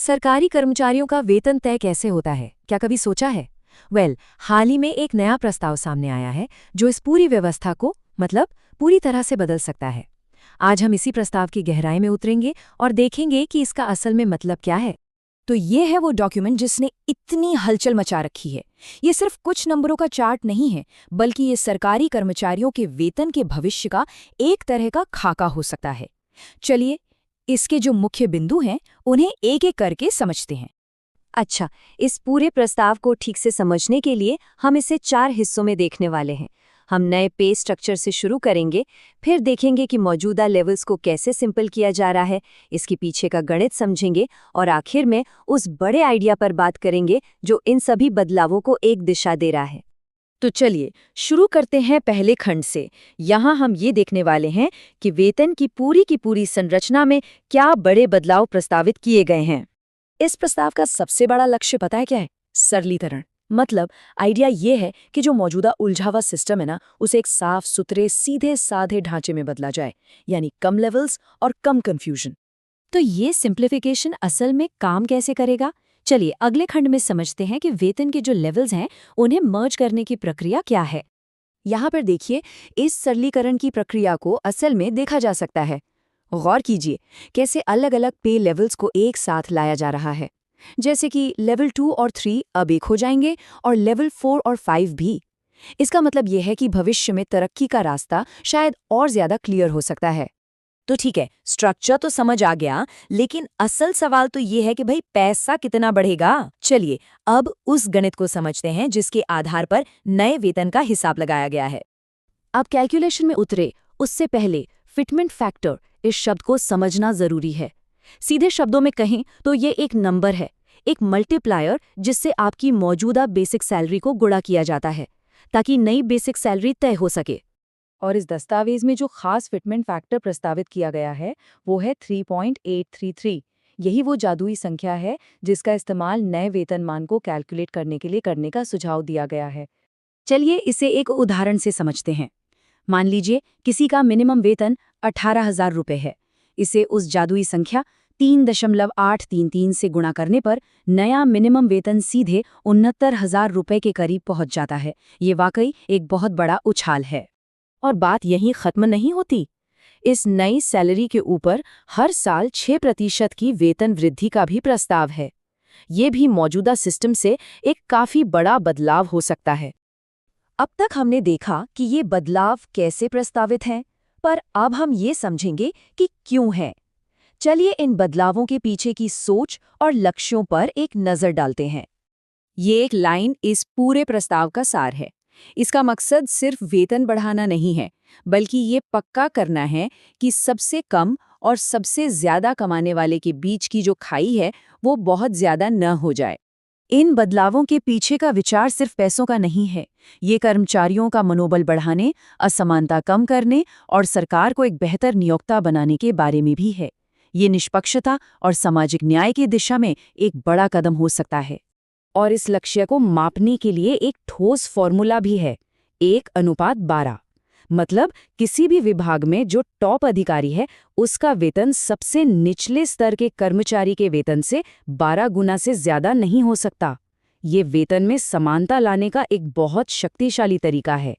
सरकारी कर्मचारियों का वेतन तय कैसे होता है, क्या कभी सोचा है? हाल ही में एक नया प्रस्ताव सामने आया है जो इस पूरी व्यवस्था को पूरी तरह से बदल सकता है। आज हम इसी प्रस्ताव की गहराई में उतरेंगे और देखेंगे कि इसका असल में मतलब क्या है। तो ये है वो डॉक्यूमेंट जिसने इतनी हलचल मचा रखी है। ये सिर्फ कुछ नंबरों का चार्ट नहीं है, बल्कि ये सरकारी कर्मचारियों के वेतन के भविष्य का एक तरह का खाका हो सकता है। चलिए, इसके जो मुख्य बिंदु हैं उन्हें एक एक करके समझते हैं। अच्छा, इस पूरे प्रस्ताव को ठीक से समझने के लिए हम इसे 4 हिस्सों में देखने वाले हैं। हम नए पे स्ट्रक्चर से शुरू करेंगे, फिर देखेंगे कि मौजूदा लेवल्स को कैसे सिंपल किया जा रहा है, इसके पीछे का गणित समझेंगे और आखिर में उस बड़े आइडिया पर बात करेंगे जो इन सभी बदलावों को एक दिशा दे रहा है। तो चलिए शुरू करते हैं पहले खंड से। यहाँ हम ये देखने वाले हैं कि वेतन की पूरी संरचना में क्या बड़े बदलाव प्रस्तावित किए गए हैं। इस प्रस्ताव का सबसे बड़ा लक्ष्य पता है क्या है? सरलीकरण। मतलब आइडिया ये है कि जो मौजूदा उलझा हुआ सिस्टम है ना, उसे एक साफ सुथरे सीधे साधे ढांचे में बदला जाए, यानी कम लेवल्स और कम कंफ्यूजन। तो ये सिंप्लीफिकेशन असल में काम कैसे करेगा? चलिए अगले खंड में समझते हैं कि वेतन के जो लेवल्स हैं उन्हें मर्ज करने की प्रक्रिया क्या है। यहाँ पर देखिए, इस सरलीकरण की प्रक्रिया को असल में देखा जा सकता है। गौर कीजिए कैसे अलग अलग पे लेवल्स को एक साथ लाया जा रहा है। जैसे कि लेवल 2 और 3 अब एक हो जाएंगे और लेवल 4 और 5 भी। इसका मतलब यह है कि भविष्य में तरक्की का रास्ता शायद और ज्यादा क्लियर हो सकता है। तो ठीक है, स्ट्रक्चर तो समझ आ गया, लेकिन असल सवाल तो ये है कि भाई पैसा कितना बढ़ेगा। चलिए अब उस गणित को समझते हैं जिसके आधार पर नए वेतन का हिसाब लगाया गया है। अब कैलकुलेशन में उतरे उससे पहले फिटमेंट फैक्टर इस शब्द को समझना जरूरी है। सीधे शब्दों में कहें तो ये एक नंबर है, एक मल्टीप्लायर जिससे आपकी मौजूदा बेसिक सैलरी को गुणा किया जाता है ताकि नई बेसिक सैलरी तय हो सके। और इस दस्तावेज में जो खास फिटमेंट फैक्टर प्रस्तावित किया गया है वो है 3.833। यही वो जादुई संख्या है जिसका इस्तेमाल नए वेतनमान को कैलकुलेट करने के लिए करने का सुझाव दिया गया है। चलिए इसे एक उदाहरण से समझते हैं। मान लीजिए किसी का मिनिमम वेतन 18,000 रुपये है। इसे उस जादुई संख्या 3.833 से गुणा करने पर नया मिनिमम वेतन सीधे 69,000 रुपये के करीब पहुंच जाता है। ये वाकई एक बहुत बड़ा उछाल है। और बात यहीं खत्म नहीं होती। इस नई सैलरी के ऊपर हर साल 6% की वेतन वृद्धि का भी प्रस्ताव है। ये भी मौजूदा सिस्टम से एक काफी बड़ा बदलाव हो सकता है। अब तक हमने देखा कि ये बदलाव कैसे प्रस्तावित हैं, पर अब हम ये समझेंगे कि क्यों है। चलिए इन बदलावों के पीछे की सोच और लक्ष्यों पर एक नजर डालते हैं। ये एक लाइन इस पूरे प्रस्ताव का सार है। इसका मकसद सिर्फ वेतन बढ़ाना नहीं है, बल्कि ये पक्का करना है कि सबसे कम और सबसे ज्यादा कमाने वाले के बीच की जो खाई है वो बहुत ज्यादा न हो जाए। इन बदलावों के पीछे का विचार सिर्फ पैसों का नहीं है। ये कर्मचारियों का मनोबल बढ़ाने, असमानता कम करने और सरकार को एक बेहतर नियोक्ता बनाने के बारे में भी है। ये निष्पक्षता और सामाजिक न्याय की दिशा में एक बड़ा कदम हो सकता है। और इस लक्ष्य को मापने के लिए एक ठोस फॉर्मूला भी है, 1:12। मतलब किसी भी विभाग में जो टॉप अधिकारी है उसका वेतन सबसे निचले स्तर के कर्मचारी के वेतन से 12 गुना से ज्यादा नहीं हो सकता। ये वेतन में समानता लाने का एक बहुत शक्तिशाली तरीका है।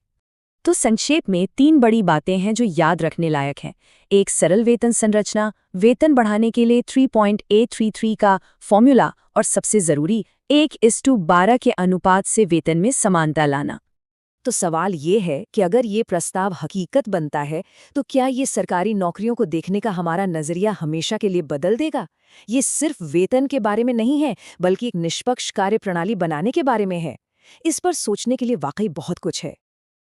तो संक्षेप में 3 बड़ी बातें हैं जो याद रखने लायक हैं। एक सरल वेतन संरचना, वेतन बढ़ाने के लिए 3.833 का फॉर्मूला और सबसे जरूरी 1:12 के अनुपात से वेतन में समानता लाना। तो सवाल ये है कि अगर ये प्रस्ताव हकीकत बनता है तो क्या ये सरकारी नौकरियों को देखने का हमारा नजरिया हमेशा के लिए बदल देगा? ये सिर्फ वेतन के बारे में नहीं है, बल्कि एक निष्पक्ष कार्यप्रणाली बनाने के बारे में है। इस पर सोचने के लिए वाकई बहुत कुछ है।